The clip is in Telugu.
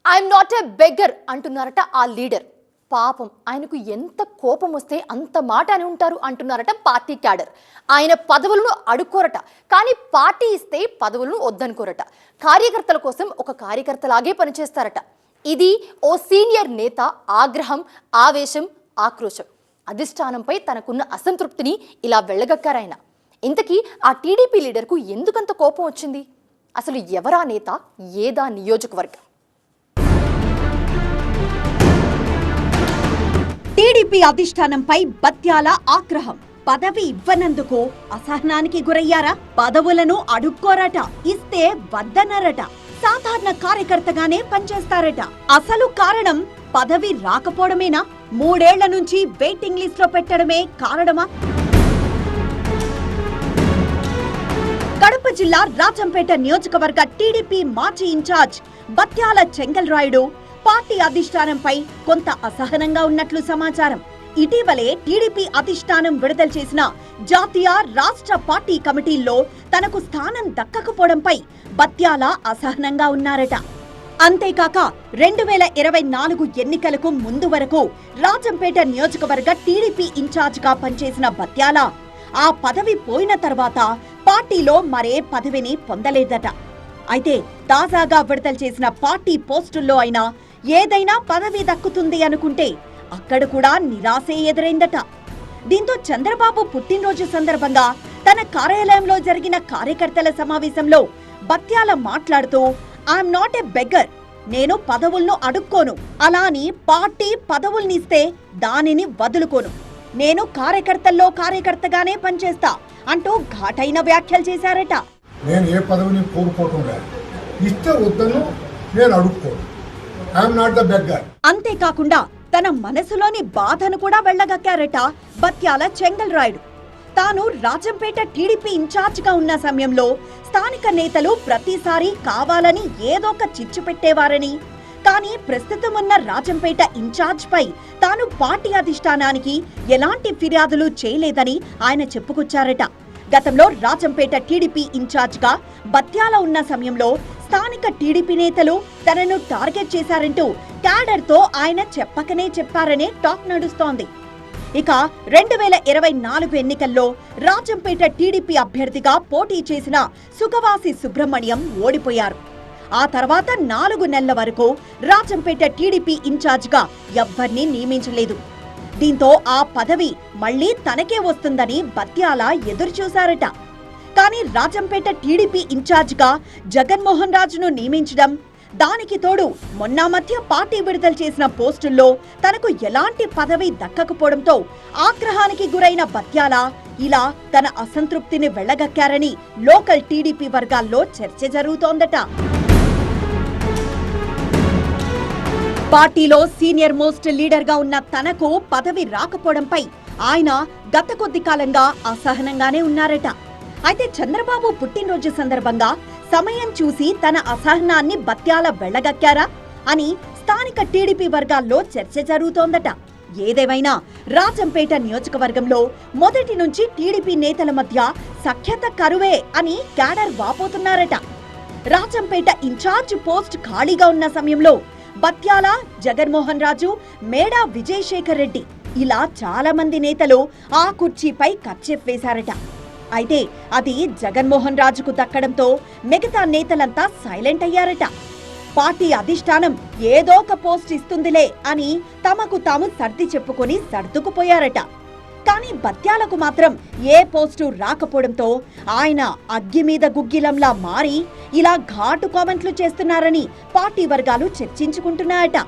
ఐఎమ్ నాట్ ఎ బెగ్గర్ అంటున్నారట ఆ లీడర్. పాపం ఆయనకు ఎంత కోపం వస్తే అంత మాట అని ఉంటారు అంటున్నారట పార్టీ క్యాడర్. ఆయన పదవులను అడుక్కోరట, కానీ పార్టీ ఇస్తే పదవులను వద్దనుకోరట. కార్యకర్తల కోసం ఒక కార్యకర్తలాగే పనిచేస్తారట. ఇది ఓ సీనియర్ నేత ఆగ్రహం, ఆవేశం, ఆక్రోశం. అధిష్టానంపై తనకున్న అసంతృప్తిని ఇలా వెళ్ళగక్కారాయన. ఇంతకీ ఆ టీడీపీ లీడర్కు ఎందుకంత కోపం వచ్చింది? అసలు ఎవరా నేత, ఏదా నియోజకవర్గం? టీడీపీ అధిష్టానంపై బత్యాల ఆగ్రహం. పదవి ఇవ్వనందుకు అసహనానికి గురయ్యారా? పదవులను అడుక్కోరట, ఇస్తే వద్దనరట. సాధారణ కార్యకర్తగానే పనిచేస్తారట. అసలు కారణం పదవి రాకపోవడమేనా? 3 ఏళ్ల నుంచి వెయిటింగ్ లిస్ట్ లో పెట్టడమే కారణమా? కడప జిల్లా రాజంపేట నియోజకవర్గ టీడీపీ మాజీ ఇన్ఛార్జ్ బత్యాల చెంగల్రాయుడు పార్టీ అధిష్టానంపై కొంత అసహనంగా ఉన్నట్లు సమాచారం. ఇటీవలే టీడీపీ అధిష్టానం విడుదల చేసిన జాతీయ, రాష్ట్ర పార్టీ కమిటీల్లో తనకు స్థానం దక్కకపోవడంపై బత్యాల అసహనంగా ఉన్నారట. అంతేకాక 2024 ఎన్నికలకు ముందు వరకు రాజంపేట నియోజకవర్గ టీడీపీ ఇన్ఛార్జ్గా పనిచేసిన బత్యాల ఆ పదవి పోయిన తర్వాత పార్టీలో మరే పదవిని పొందలేదట. అయితే తాజాగా విడుదల చేసిన పార్టీ పోస్టుల్లో అయినా ఏదైనా పదవి దక్కుతుంది అనుకుంటే అక్కడ కూడా నిరాశే ఎదురైందట. దీంతో చంద్రబాబు పుట్టినరోజు సందర్భంగా తన కార్యాలయంలో జరిగిన కార్యకర్తల సమావేశంలో బత్యాల మాట్లాడుతూ, ఐఎమ్ నాట్ ఎ బెగ్గర్, నేను పదవులను అడుక్కోను, అలా అని పార్టీ పదవుల్నిస్తే దానిని వదులుకోను, నేను కార్యకర్తల్లో కార్యకర్తగానే పనిచేస్తా అంటూ ఘాటైన వ్యాఖ్యలు చేశారట. నేను ఏ పదవిని కోరుకోవటం లేదు, ఇస్తే వద్దను, నేను అడుక్కోను, ఐఎమ్ నాట్ ద బెగ్గర్. అంతేకాకుండా తన మనసులోని బాధను కూడా వెళ్ళగక్కారట బత్యాల చెంగల్రాయుడు. తాను రాజంపేట టీడీపీ ఇన్ఛార్జిగా ఉన్న సమయంలో స్థానిక నేతలు ప్రతిసారి కావాలని ఏదొక చిచ్చు పెట్టేవారని, కానీ ప్రస్తుతం ఉన్న రాజంపేట ఇన్ఛార్జ్ పై తాను పార్టీ అధిష్టానానికి ఎలాంటి ఫిర్యాదులు చేయలేదని ఆయన చెప్పుకొచ్చారట. గతంలో రాజంపేట టీడీపీ ఇన్ఛార్జ్గా బత్యాల ఉన్న సమయంలో స్థానిక టీడీపీ నేతలు తనను టార్గెట్ చేశారంటూ క్యాడర్తో ఆయన చెప్పకనే చెప్పారనే టాక్ నడుస్తోంది. ఇక 2024 ఎన్నికల్లో రాజంపేట టీడీపీ అభ్యర్థిగా పోటీ చేసిన సుగవాసి సుబ్రహ్మణ్యం ఓడిపోయారు. ఆ తర్వాత 4 నెలల వరకు రాజంపేట టీడీపీ ఇన్ఛార్జ్గా ఎవ్వరినీ నియమించలేదు. దీంతో ఆ పదవి మళ్లీ తనకే వస్తుందని బత్యాల ఎదురుచూశారట. కానీ రాజంపేట టీడీపీ ఇన్ఛార్జిగా జగన్మోహన్ రాజును నియమించడం, దానికి తోడు మొన్న మధ్య పార్టీ విడుదల చేసిన పోస్టుల్లో తనకు ఎలాంటి పదవి దక్కకపోవడంతో ఆగ్రహానికి గురైన బత్యాల ఇలా తన అసంతృప్తిని వెళ్లగక్కారని లోకల్ టీడీపీ వర్గాల్లో చర్చ జరుగుతోందట. పార్టీలో సీనియర్ మోస్ట్ లీడర్ గా ఉన్న తనకు పదవి రాకపోవడంపై ఆయన గత కొద్ది కాలంగా అసహనంగానే ఉన్నారట. అయితే చంద్రబాబు పుట్టినరోజు సందర్భంగా సమయం చూసి తన అసహనాన్ని బత్యాల వెళ్లగక్కారా అని స్థానిక టీడీపీ వర్గాల్లో చర్చ జరుగుతోందట. ఏదేమైనా రాజంపేట నియోజకవర్గంలో మొదటి నుంచి టీడీపీ నేతల మధ్య సఖ్యత కరువే అని క్యాడర్ వాపోతున్నారట. రాజంపేట ఇన్ఛార్జ్ పోస్ట్ ఖాళీగా ఉన్న సమయంలో బత్యాల, జగన్మోహన్ రాజు, మేడా విజయశేఖర్ రెడ్డి ఇలా చాలా మంది నేతలు ఆ కుర్చీపై కర్చీఫ్ వేశారట. అయితే అది జగన్మోహన్ రాజుకు దక్కడంతో మిగతా నేతలంతా సైలెంట్ అయ్యారట. పార్టీ అధిష్టానం ఏదో ఒక పోస్ట్ ఇస్తుందిలే అని తమకు తాము సర్ది చెప్పుకొని సర్దుకుపోయారట. కానీ బత్యాలకు మాత్రం ఏ పోస్టు రాకపోవడంతో ఆయన అగ్గి మీద గుగ్గిలంలా మారి ఇలా ఘాటు కామెంట్లు చేస్తున్నారని పార్టీ వర్గాలు చర్చించుకుంటున్నాయట.